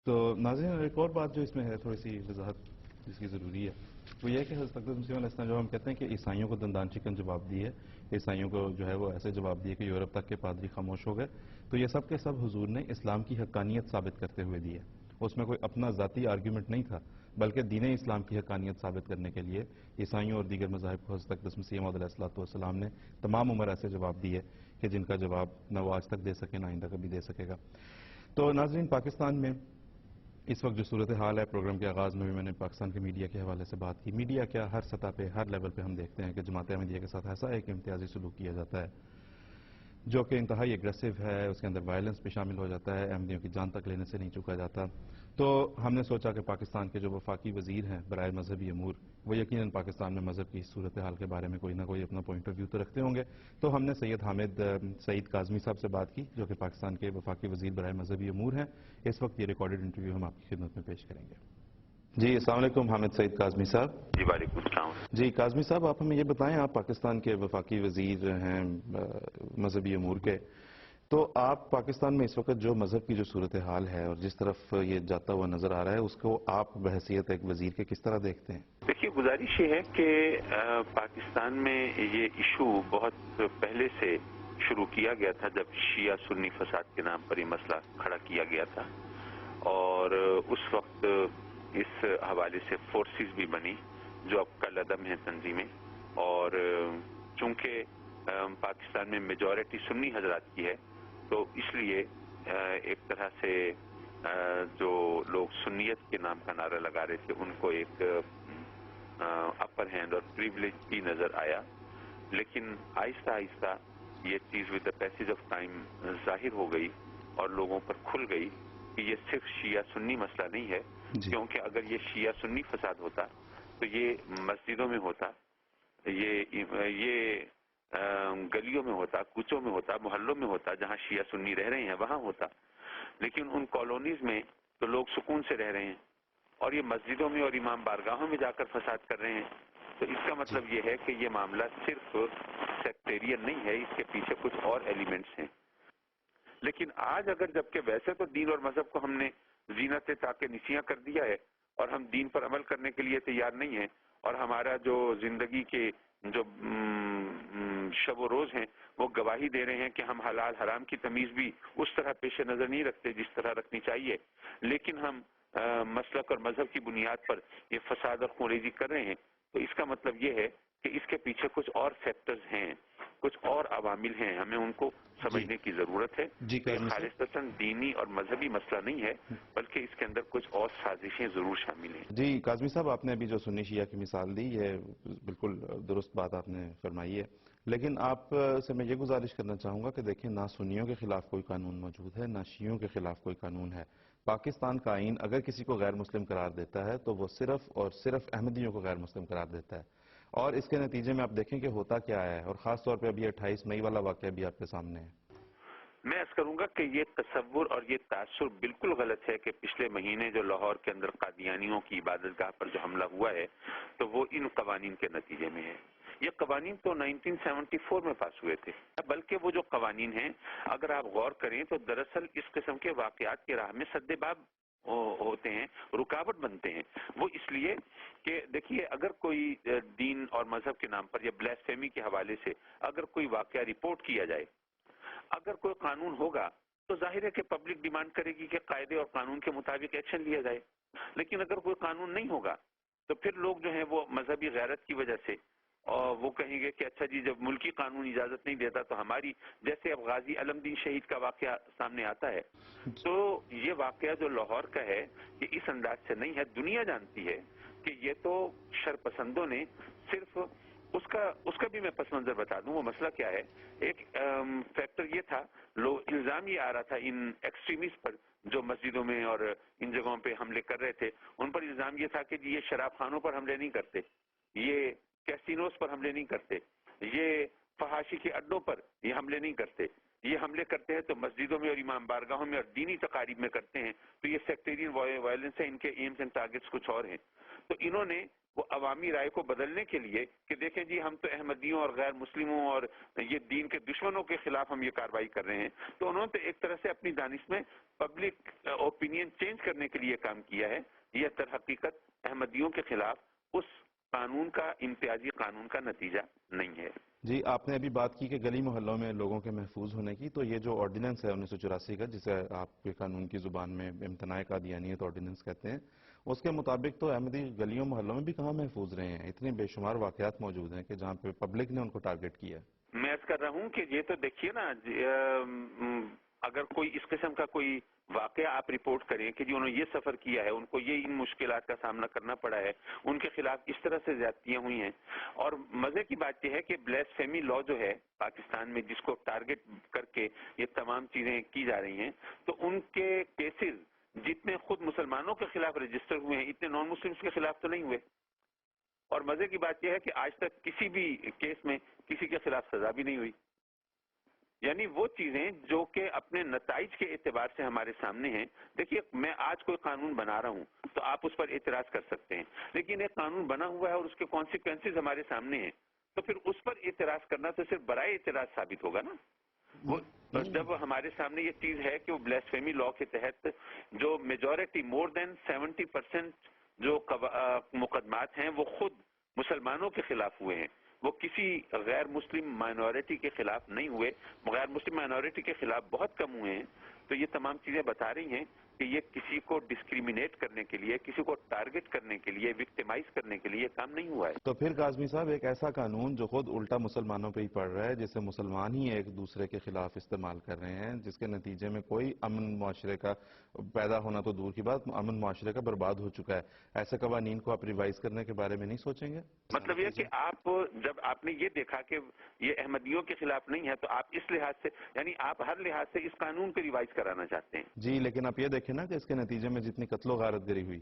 تو ناظرین ایک اور بات جو اس میں ہے تھوڑی سی وضاحت جس کی ضروری ہے وہ یہ ہے کہ حضرت اقدس مسیح علیہ السلام جو ہم کہتے ہیں کہ عیسائیوں کو دندان چکن جواب دی ہے، عیسائیوں کو جو ہے وہ ایسے جواب دیے کہ یورپ تک کے پادری خاموش ہو گئے، تو یہ سب کے سب حضور نے اسلام کی حقانیت ثابت کرتے ہوئے دی ہے. اس میں کوئی اپنا ذاتی آرگیومنٹ نہیں تھا بلکہ دین اسلام کی حقانیت ثابت کرنے کے لیے عیسائیوں اور دیگر مذاہب کو حضرت اقدس مسیح موعود علیہ الصلوۃ والسلام نے تمام عمر ایسے جواب دیے کہ جن کا جواب نہ وہ آج تک دے سکے نہ آئندہ کبھی دے سکے گا. تو ناظرین پاکستان میں اس وقت جو صورتحال ہے، پروگرام کے آغاز میں بھی میں نے پاکستان کے میڈیا کے حوالے سے بات کی. میڈیا کیا ہر سطح پہ ہر لیول پہ ہم دیکھتے ہیں کہ جماعت احمدیہ کے ساتھ ایسا ایک امتیازی سلوک کیا جاتا ہے جو کہ انتہائی اگریسو ہے، اس کے اندر وائلنس بھی شامل ہو جاتا ہے، احمدیوں کی جان تک لینے سے نہیں چکا جاتا. تو ہم نے سوچا کہ پاکستان کے جو وفاقی وزیر ہیں برائے مذہبی امور، وہ یقیناً پاکستان میں مذہب کی صورتحال کے بارے میں کوئی نہ کوئی اپنا پوائنٹ آف ویو تو رکھتے ہوں گے. تو ہم نے سید حامد سعید کاظمی صاحب سے بات کی جو کہ پاکستان کے وفاقی وزیر برائے مذہبی امور ہیں. اس وقت یہ ریکارڈڈ انٹرویو ہم آپ کی خدمت میں پیش کریں گے. جی السلام علیکم حامد سعید کاظمی صاحب. جی وعلیکم السلام. جی کاظمی صاحب آپ ہمیں یہ بتائیں، آپ پاکستان کے وفاقی وزیر ہیں مذہبی امور کے، تو آپ پاکستان میں اس وقت جو مذہب کی جو صورتحال ہے اور جس طرف یہ جاتا ہوا نظر آ رہا ہے اس کو آپ بحیثیت ایک وزیر کے کس طرح دیکھتے ہیں؟ دیکھیے گزارش یہ ہے کہ پاکستان میں یہ ایشو بہت پہلے سے شروع کیا گیا تھا جب شیعہ سنی فساد کے نام پر یہ مسئلہ کھڑا کیا گیا تھا، اور اس وقت اس حوالے سے فورسز بھی بنی جو اب کل عدم ہیں تنظیمیں، اور چونکہ پاکستان میں میجورٹی سنی حضرات کی ہے تو اس لیے ایک طرح سے جو لوگ سنیت کے نام کا نعرہ لگا رہے تھے ان کو ایک اپر ہینڈ اور پریولیج بھی نظر آیا. لیکن آہستہ آہستہ یہ چیز with the passage of time ظاہر ہو گئی اور لوگوں پر کھل گئی کہ یہ صرف شیعہ سنی مسئلہ نہیں ہے. کیونکہ اگر یہ شیعہ سنی فساد ہوتا تو یہ مسجدوں میں ہوتا، یہ گلیوں میں ہوتا، کوچوں میں ہوتا، محلوں میں ہوتا، جہاں شیعہ سنی رہ رہے ہیں وہاں ہوتا. لیکن ان کالونیز میں تو لوگ سکون سے رہ رہے ہیں اور یہ مسجدوں میں اور امام بارگاہوں میں جا کر فساد کر رہے ہیں. تو اس کا مطلب یہ ہے کہ یہ معاملہ صرف سیکٹیرین نہیں ہے، اس کے پیچھے کچھ اور ایلیمنٹس ہیں. لیکن آج اگر جبکہ ویسے تو دین اور مذہب کو ہم نے زینت تاکہ نسیاں کر دیا ہے اور ہم دین پر عمل کرنے کے لیے تیار نہیں ہیں، اور ہمارا جو زندگی کے جو شب و روز ہیں وہ گواہی دے رہے ہیں کہ ہم حلال حرام کی تمیز بھی اس طرح پیش نظر نہیں رکھتے جس طرح رکھنی چاہیے، لیکن ہم مسلک اور مذہب کی بنیاد پر یہ فساد اور خونریزی کر رہے ہیں. تو اس کا مطلب یہ ہے کہ اس کے پیچھے کچھ اور فیکٹرز ہیں، کچھ اور عوامل ہیں، ہمیں ان کو سمجھنے کی ضرورت ہے. یہ خالصتاً دینی اور مذہبی مسئلہ نہیں ہے بلکہ اس کے اندر کچھ اور سازشیں ضرور شامل ہیں. جی کاظمی صاحب آپ نے ابھی جو سنی شیعہ کی مثال دی یہ بالکل درست بات آپ نے فرمائی ہے، لیکن آپ سے میں یہ گزارش کرنا چاہوں گا کہ دیکھیں نہ سنیوں کے خلاف کوئی قانون موجود ہے نہ شیعوں کے خلاف کوئی قانون ہے. پاکستان کا آئین اگر کسی کو غیر مسلم قرار دیتا ہے تو وہ صرف اور صرف احمدیوں کو غیر مسلم قرار دیتا ہے، اور اس کے نتیجے میں آپ دیکھیں کہ ہوتا کیا ہے، اور خاص طور پہ ابھی 28 مئی والا واقعہ بھی آپ کے سامنے ہے. میں عرض کروں گا کہ یہ تصور اور یہ تاثر بالکل غلط ہے کہ پچھلے مہینے جو لاہور کے اندر قادیانیوں کی عبادت گاہ پر جو حملہ ہوا ہے تو وہ ان قوانین کے نتیجے میں ہے. یہ قوانین تو 1974 میں پاس ہوئے تھے، بلکہ وہ جو قوانین ہیں اگر آپ غور کریں تو دراصل اس قسم کے واقعات کی راہ میں سد باب ہوتے ہیں، رکاوٹ بنتے ہیں. وہ اس لیے کہ دیکھیے اگر کوئی دین اور مذہب کے نام پر یا بلیسفیمی کے حوالے سے اگر کوئی واقعہ رپورٹ کیا جائے، اگر کوئی قانون ہوگا تو ظاہر ہے کہ پبلک ڈیمانڈ کرے گی کہ قاعدے اور قانون کے مطابق ایکشن لیا جائے. لیکن اگر کوئی قانون نہیں ہوگا تو پھر لوگ جو ہیں وہ مذہبی غیرت کی وجہ سے اور وہ کہیں گے کہ اچھا جی جب ملکی قانون اجازت نہیں دیتا تو ہماری، جیسے اب غازی علم دین شہید کا واقعہ سامنے آتا ہے، تو یہ واقعہ جو لاہور کا ہے یہ اس انداز سے نہیں ہے. دنیا جانتی ہے کہ یہ تو شرپسندوں نے صرف اس کا بھی میں پس منظر بتا دوں. وہ مسئلہ کیا ہے، ایک فیکٹر یہ تھا، الزام یہ آ رہا تھا ان ایکسٹریمسٹ پر جو مسجدوں میں اور ان جگہوں پہ حملے کر رہے تھے، ان پر الزام یہ تھا کہ یہ شراب خانوں پر حملے نہیں کرتے، یہ کیسینوز پر حملے نہیں کرتے، یہ فحاشی کے اڈوں پر یہ حملے نہیں کرتے، یہ حملے کرتے ہیں تو مسجدوں میں اور امام بارگاہوں میں اور دینی تقاریب میں کرتے ہیں، تو یہ سیکٹیرین وائلنس ہے، ان کے ایمز اینڈ ٹارگٹس کچھ اور ہیں۔ تو انہوں نے وہ عوامی رائے کو بدلنے کے لیے کہ دیکھیں جی ہم تو احمدیوں اور غیر مسلموں اور یہ دین کے دشمنوں کے خلاف ہم یہ کارروائی کر رہے ہیں، تو انہوں نے ایک طرح سے اپنی دانش میں پبلک اوپینین چینج کرنے کے لیے کام کیا ہے۔ یہ در حقیقت احمدیوں کے خلاف اس قانون کا، امتیازی قانون کا نتیجہ نہیں ہے۔ جی، آپ نے ابھی بات کی کہ گلی محلوں میں لوگوں کے محفوظ ہونے کی، تو یہ جو آرڈیننس ہے 1984 کا، جسے آپ کے قانون کی زبان میں امتناع قادیانیت آرڈیننس کہتے ہیں، اس کے مطابق تو احمدی گلیوں محلوں میں بھی کہاں محفوظ رہے ہیں؟ اتنے بے شمار واقعات موجود ہیں کہ جہاں پہ پبلک نے ان کو ٹارگٹ کیا ہے۔ میں عرض کر رہا ہوں کہ یہ تو دیکھیے نا، اگر کوئی اس قسم کا کوئی واقعہ آپ رپورٹ کریں کہ جی انہوں نے یہ سفر کیا ہے، ان کو یہ ان مشکلات کا سامنا کرنا پڑا ہے، ان کے خلاف اس طرح سے زیادتیاں ہوئی ہیں، اور مزے کی بات یہ ہے کہ بلیسفیمی لا جو ہے پاکستان میں، جس کو ٹارگٹ کر کے یہ تمام چیزیں کی جا رہی ہیں، تو ان کے کیسز جتنے خود مسلمانوں کے خلاف رجسٹر ہوئے ہیں اتنے نان مسلمس کے خلاف تو نہیں ہوئے، اور مزے کی بات یہ ہے کہ آج تک کسی بھی کیس میں کسی کے خلاف سزا بھی نہیں ہوئی۔ یعنی وہ چیزیں جو کہ اپنے نتائج کے اعتبار سے ہمارے سامنے ہیں۔ دیکھیے، میں آج کوئی قانون بنا رہا ہوں تو آپ اس پر اعتراض کر سکتے ہیں، لیکن ایک قانون بنا ہوا ہے اور اس کے کانسیکوینسز ہمارے سامنے ہیں، تو پھر اس پر اعتراض کرنا تو صرف برائے اعتراض ثابت ہوگا نا۔ وہ جب ہمارے سامنے یہ چیز ہے کہ وہ بلیسفیمی لا کے تحت جو میجورٹی مور دین 70% جو مقدمات ہیں وہ خود مسلمانوں کے خلاف ہوئے ہیں، وہ کسی غیر مسلم مائنورٹی کے خلاف نہیں ہوئے، غیر مسلم مائنورٹی کے خلاف بہت کم ہوئے ہیں، تو یہ تمام چیزیں بتا رہی ہیں کہ یہ کسی کو ڈسکریمنیٹ کرنے کے لیے، کسی کو ٹارگٹ کرنے کے لیے، وکٹیمائز کرنے کے لیے کام نہیں ہوا ہے۔ تو پھر کاظمی صاحب، ایک ایسا قانون جو خود الٹا مسلمانوں پہ ہی پڑ رہا ہے، جسے مسلمان ہی ایک دوسرے کے خلاف استعمال کر رہے ہیں، جس کے نتیجے میں کوئی امن معاشرے کا پیدا ہونا تو دور کی بات، امن معاشرے کا برباد ہو چکا ہے، ایسے قوانین کو آپ ریوائز کرنے کے بارے میں نہیں سوچیں گے؟ مطلب یہ کہ آپ جب آپ نے یہ دیکھا کہ یہ احمدیوں کے خلاف نہیں ہے، تو آپ اس لحاظ سے، یعنی آپ ہر لحاظ سے اس قانون کو ریوائز کرانا چاہتے ہیں۔ جی، لیکن آپ یہ دیکھیں نا کہ اس کے نتیجے میں جتنی قتل و غارت گری ہوئی۔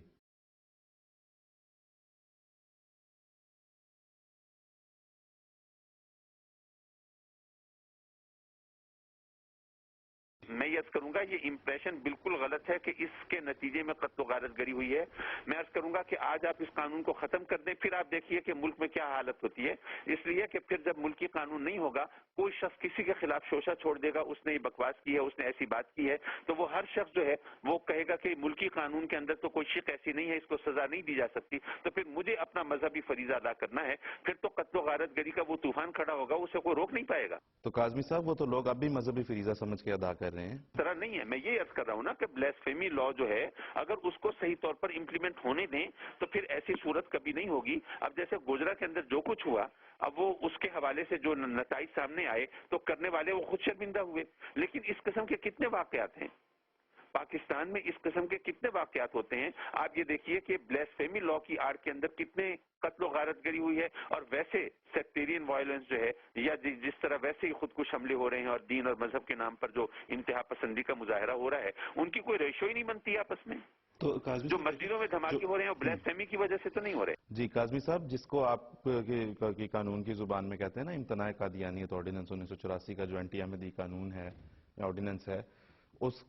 میں یہ عرض کروں گا یہ امپریشن بالکل غلط ہے کہ اس کے نتیجے میں قتل و غارت گری ہوئی ہے۔ میں عرض کروں گا کہ آج آپ اس قانون کو ختم کر دیں، پھر آپ دیکھیے کہ ملک میں کیا حالت ہوتی ہے، اس لیے کہ پھر جب ملکی قانون نہیں ہوگا، کوئی شخص کسی کے خلاف شوشہ چھوڑ دے گا، اس نے یہ بکواس کی ہے، اس نے ایسی بات کی ہے، تو وہ ہر شخص جو ہے وہ کہے گا کہ ملکی قانون کے اندر تو کوئی شک ایسی نہیں ہے، اس کو سزا نہیں دی جا سکتی، تو پھر مجھے اپنا مذہبی فریضہ ادا کرنا ہے، پھر تو قتل و غارت گری کا وہ طوفان کھڑا ہوگا، اسے کوئی روک نہیں پائے گا۔ تو کاظمی صاحب، وہ تو لوگ اب بھی مذہبی فریضہ سمجھ کے ادا کر رہے ہیں۔ اس طرح نہیں ہے، میں یہ عرض کر رہا ہوں نا کہ بلیسفیمی لا جو ہے اگر اس کو صحیح طور پر امپلیمنٹ ہونے دیں تو پھر ایسی صورت کبھی نہیں ہوگی۔ اب جیسے گوجرا کے اندر جو کچھ ہوا، اب وہ اس کے حوالے سے جو نتائج سامنے آئے تو کرنے والے وہ خود شرمندہ ہوئے، لیکن اس قسم کے کتنے واقعات ہیں پاکستان میں، اس قسم کے کتنے واقعات ہوتے ہیں۔ آپ یہ دیکھیے کہ بلیسفیمی لا کی آڑ کے اندر کتنے قتل و غارت گری ہوئی ہے، اور ویسے سیکٹیرین وائلنس جو ہے، یا جس طرح ویسے ہی خودکش حملے ہو رہے ہیں اور دین اور مذہب کے نام پر جو انتہا پسندی کا مظاہرہ ہو رہا ہے، ان کی کوئی ریشو ہی نہیں بنتی آپس میں۔ تو کاظمی جو صاحب، مسجدوں میں دھماکے ہو رہے ہیں وہ بلیسفیمی کی وجہ سے تو نہیں ہو رہے۔ جی کاظمی صاحب، جس کو آپ کی قانون کی زبان میں کہتے ہیں نا امتناع قادیانیت آرڈیننس 1984 کا، جو اینٹی احمدی قانون ہے یا آرڈیننس ہے، اس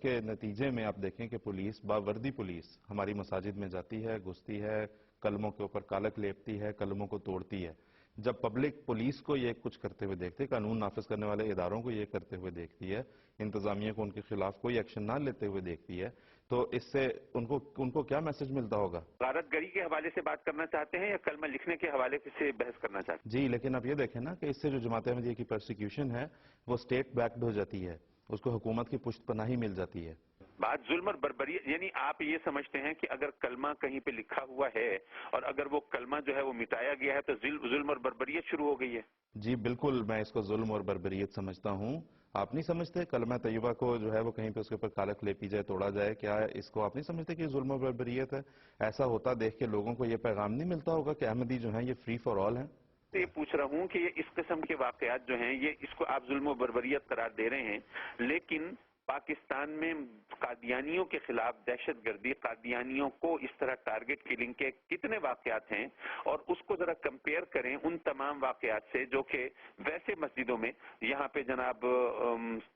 کے نتیجے میں آپ دیکھیں کہ پولیس، باوردی پولیس ہماری مساجد میں جاتی ہے، گھستی ہے، کلموں کے اوپر کالک لیپتی ہے، کلموں کو توڑتی ہے۔ جب پبلک پولیس کو یہ کچھ کرتے ہوئے دیکھتے، قانون نافذ کرنے والے اداروں کو یہ کرتے ہوئے دیکھتی ہے، انتظامیہ کو ان کے خلاف کوئی ایکشن نہ لیتے ہوئے دیکھتی ہے، تو اس سے ان کو کیا میسج ملتا ہوگا؟ غارت گری کے حوالے سے بات کرنا چاہتے ہیں یا کلمہ لکھنے کے حوالے سے بحث کرنا چاہتے ہیں؟ جی، لیکن آپ یہ دیکھیں نا کہ اس سے جو جماعت احمدیہ کی پرسیکیوشن ہے وہ اسٹیٹ بیکڈ ہو جاتی ہے، اس کو حکومت کی پشت پناہی مل جاتی ہے۔ بات ظلم اور بربریت، یعنی آپ یہ سمجھتے ہیں کہ اگر کلمہ کہیں پہ لکھا ہوا ہے اور اگر وہ کلمہ جو ہے وہ مٹایا گیا ہے تو ظلم اور بربریت شروع ہو گئی ہے؟ جی بالکل، میں اس کو ظلم اور بربریت سمجھتا ہوں۔ آپ نہیں سمجھتے کلمہ طیبہ کو جو ہے وہ کہیں پہ اس کے اوپر کالک لیپی جائے، توڑا جائے، کیا اس کو آپ نہیں سمجھتے کہ یہ ظلم اور بربریت ہے؟ ایسا ہوتا دیکھ کے لوگوں کو یہ پیغام نہیں ملتا ہوگا کہ احمدی جو ہیں یہ فری فار آل ہیں؟ تو یہ پوچھ رہا ہوں کہ یہ اس قسم کے واقعات جو ہیں، یہ اس کو آپ ظلم و بربریت قرار دے رہے ہیں، لیکن پاکستان میں قادیانیوں کے خلاف دہشت گردی، قادیانیوں کو اس طرح ٹارگٹ کلنگ کے کتنے واقعات ہیں، اور اس کو ذرا کمپیئر کریں ان تمام واقعات سے جو کہ ویسے مسجدوں میں، یہاں پہ جناب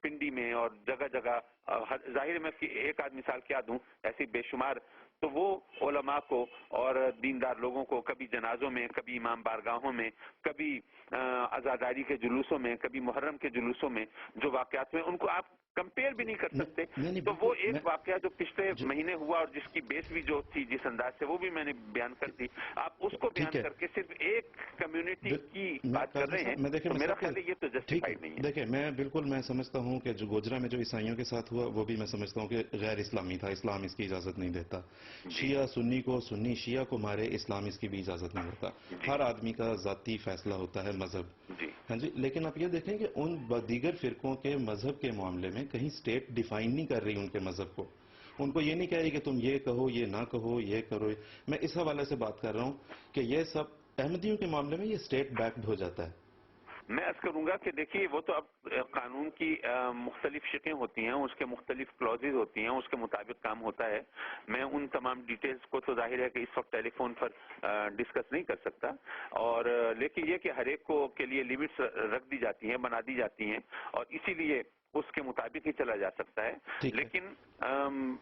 پنڈی میں اور جگہ جگہ، ظاہر میں ایک آدھ مثال کیا دوں، ایسی بے شمار، تو وہ علماء کو اور دیندار لوگوں کو کبھی جنازوں میں، کبھی امام بارگاہوں میں، کبھی عزاداری کے جلوسوں میں، کبھی محرم کے جلوسوں میں جو واقعات میں ان کو آپ کمپیئر بھی نہیں کر سکتے. نہیں تو وہ بالکل ایک واقعہ جو پچھلے مہینے ہوا اور جس کی بیس بھی جو تھی جس انداز سے، وہ بھی میں نے بیان کر دی. آپ اس کو بیان ٹھیک ہے. کر کے صرف ایک کمیونٹی کی میں بات کر کاظمی رہے ہیں، صاحب، میں دیکھیں تو میں میرا سب خیال ہے یہ تو ٹھیک ہے. جسٹیفائڈ نہیں ہے. دیکھیں میں سمجھتا ہوں کہ جو گوجرا میں جو عیسائیوں کے ساتھ ہوا وہ بھی میں سمجھتا ہوں کہ غیر اسلامی تھا، اسلام اس کی اجازت نہیں دیتا. شیعہ سنی کو، سنی شیعہ کو مارے، اسلام اس کی بھی اجازت نہیں دیتا. ہر آدمی کا ذاتی فیصلہ ہوتا ہے مذہب. جی ہاں جی، لیکن آپ یہ دیکھیں کہ ان دیگر فرقوں کے مذہب کے معاملے میں کہیں اسٹیٹ ڈیفائن نہیں کر رہی ان کے مذہب کو. ان کو یہ نہیں کہہ رہی کہ تم یہ کہو، یہ نہ کہو، یہ کرو. میں اس حوالے سے بات کر رہا ہوں کہ یہ سب احمدیوں کے معاملے میں یہ اسٹیٹ بیکڈ ہو جاتا ہے. میں عرض کروں گا کہ دیکھیے وہ تو اب قانون کی مختلف شقیں ہوتی ہیں، اس کے مختلف کلوزز ہوتی ہیں، اس کے مطابق کام ہوتا ہے. میں ان تمام ڈیٹیلز کو تو ظاہر ہے کہ اس وقت ٹیلی فون پر ڈسکس نہیں کر سکتا، اور لیکن یہ کہ ہر ایک کو کے لیے لیمٹس رکھ دی جاتی ہیں، بنا دی جاتی ہیں، اور اسی لیے اس کے مطابق ہی چلا جا سکتا ہے. لیکن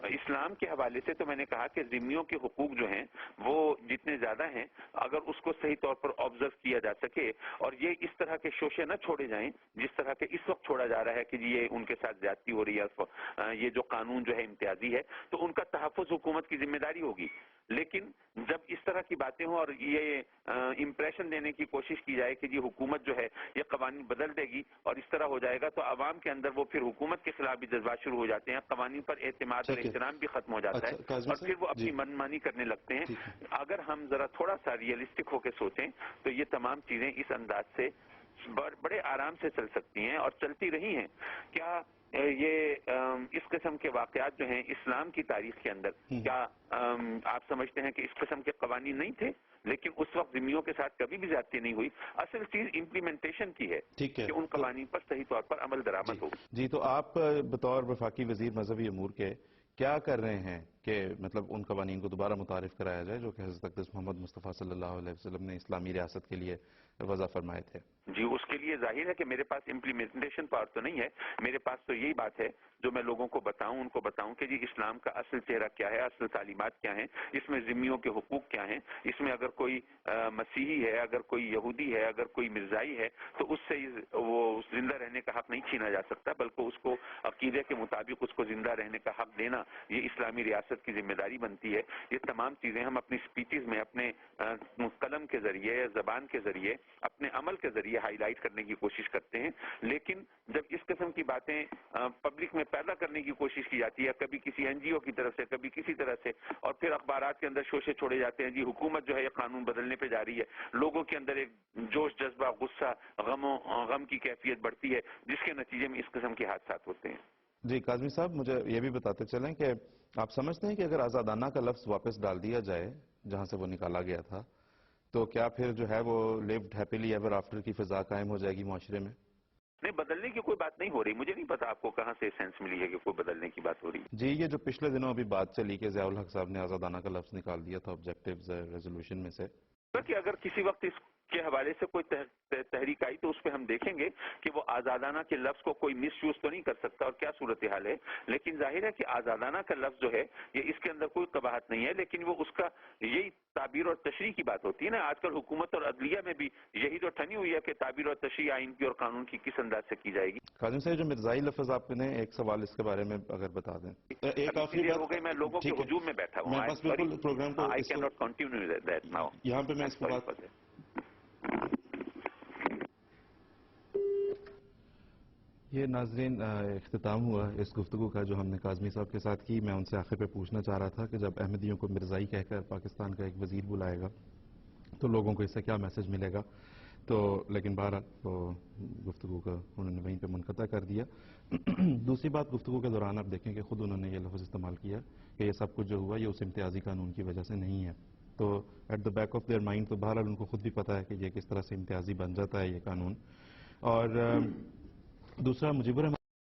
اسلام کے حوالے سے تو میں نے کہا کہ ذمیوں کے حقوق جو ہیں وہ جتنے زیادہ ہیں، اگر اس کو صحیح طور پر آبزرو کیا جا سکے اور یہ اس طرح کے شوشے نہ چھوڑے جائیں جس طرح کے اس وقت چھوڑا جا رہا ہے کہ یہ ان کے ساتھ زیادتی ہو رہی ہے، یہ جو قانون جو ہے امتیازی ہے، تو ان کا تحفظ حکومت کی ذمہ داری ہوگی. لیکن جب اس طرح کی باتیں ہوں اور یہ امپریشن دینے کی کوشش کی جائے کہ یہ حکومت جو ہے یہ قوانین بدل دے گی اور اس طرح ہو جائے گا، تو عوام کے اندر وہ پھر حکومت کے خلاف بھی جذبات شروع ہو جاتے ہیں، قوانین پر اعتماد اور احترام بھی ختم ہو جاتا ہے، اور پھر وہ اپنی من مانی کرنے لگتے ہیں. اگر ہم ذرا تھوڑا سا ریئلسٹک ہو کے سوچیں تو یہ تمام چیزیں اس انداز سے بڑے آرام سے چل سکتی ہیں اور چلتی رہی ہیں. کیا یہ اس قسم کے واقعات جو ہیں اسلام کی تاریخ کے اندر، کیا آپ سمجھتے ہیں کہ اس قسم کے قوانین نہیں تھے؟ لیکن اس وقت ذمیوں کے ساتھ کبھی بھی زیادتی نہیں ہوئی. اصل چیز امپلیمنٹیشن کی ہے کہ ان قوانین پر صحیح طور پر عمل درآمد ہو. جی، تو آپ بطور وفاقی وزیر مذہبی امور کے کیا کر رہے ہیں کہ مطلب ان قوانین کو دوبارہ متعارف کرایا جائے جو کہ حضرت اقدس محمد مصطفیٰ صلی اللہ علیہ وسلم نے اسلامی ریاست کے لیے وضع فرمائے تھے؟ جی، اس کے لیے ظاہر ہے کہ میرے پاس امپلیمنٹیشن پاور تو نہیں ہے. میرے پاس تو یہی بات ہے جو میں لوگوں کو بتاؤں، ان کو بتاؤں کہ جی اسلام کا اصل چہرہ کیا ہے، اصل تعلیمات کیا ہیں، اس میں ذمیوں کے حقوق کیا ہیں، اس میں اگر کوئی مسیحی ہے، اگر کوئی یہودی ہے، اگر کوئی مرزائی ہے تو اس سے وہ زندہ رہنے کا حق نہیں چھینا جا سکتا، بلکہ اس کو عقیدے کے مطابق اس کو زندہ رہنے کا حق دینا یہ اسلامی ریاست کی ذمہ داری بنتی ہے. یہ تمام چیزیں ہم اپنی سپیچز میں اپنے قلم کے ذریعے، زبان کے ذریعے، اپنے عمل کے ذریعے ہائی لائٹ کرنے کی کوشش کرتے ہیں. لیکن جب اس قسم کی باتیں پبلک میں پیدا کرنے کی کوشش کی جاتی ہے، کبھی کسی این جی او کی طرف سے، کبھی کسی طرح سے، اور پھر اخبارات کے اندر شوشے چھوڑے جاتے ہیں، جی حکومت جو ہے یہ قانون بدلنے پہ جا رہی ہے، لوگوں کے اندر ایک جوش، جذبہ، غصہ، غم کی کیفیت بڑھتی ہے، جس کے نتیجے میں اس قسم کے حادثات ہوتے ہیں. جی کاظمی صاحب، مجھے یہ بھی بتاتے چلیں کہ آپ سمجھتے ہیں کہ اگر آزادانہ کا لفظ واپس ڈال دیا جائے جہاں سے وہ نکالا گیا تھا تو کیا پھر جو ہے وہ لیوڈ ہیپیلی ایور آفٹر کی فضا قائم ہو جائے گی معاشرے میں؟ نہیں، بدلنے کی کوئی بات نہیں ہو رہی. مجھے نہیں پتا آپ کو کہاں سے سینس ملی ہے کہ کوئی بدلنے کی بات ہو رہی ہے. جی، یہ جو پچھلے دنوں ابھی بات چلی کہ ضیاء الحق صاحب نے آزادانہ کا لفظ نکال دیا تھا آبجیکٹیوز ریزولوشن میں سے، کہ اگر کسی وقت اس کے حوالے سے کوئی تحریک آئی تو اس پہ ہم دیکھیں گے کہ وہ آزادانہ کے لفظ کو کوئی مس یوز تو نہیں کر سکتا اور کیا صورتحال ہے. لیکن ظاہر ہے کہ آزادانہ کا لفظ جو ہے یہ اس کے اندر کوئی قباحت نہیں ہے، لیکن وہ اس کا یہی تعبیر اور تشریح کی بات ہوتی ہے نا. آج کل حکومت اور عدلیہ میں بھی یہی تو ٹھنی ہوئی ہے کہ تعبیر اور تشریح آئین کی اور قانون کی کس انداز سے کی جائے گی. کاظم صاحب، جو مرزائی لفظ آپ نے ایک سوال اس کے بارے میں اگر بتا دیں. ایک آخری دیر بات ہو گئی، میں لوگوں کے ہجوم میں بیٹھا ہوں. میں بس بالکل پروگرام کو I cannot continue that now. یہاں پہ میں اس کو Sorry بات for that. یہ ناظرین اختتام ہوا اس گفتگو کا جو ہم نے کاظمی صاحب کے ساتھ کی. میں ان سے آخر پہ پوچھنا چاہ رہا تھا کہ جب احمدیوں کو مرزائی کہہ کر پاکستان کا ایک وزیر بلائے گا تو لوگوں کو اس سے کیا میسج ملے گا. تو لیکن بہرحال وہ گفتگو کا انہوں نے وہیں پہ منقطع کر دیا. دوسری بات، گفتگو کے دوران آپ دیکھیں کہ خود انہوں نے یہ لفظ استعمال کیا کہ یہ سب کچھ جو ہوا یہ اس امتیازی قانون کی وجہ سے نہیں ہے. تو at the back of their mind تو بہرحال ان کو خود بھی پتا ہے کہ یہ کس طرح سے امتیازی بن جاتا ہے یہ قانون. اور دوسرا، مجیب الرحمان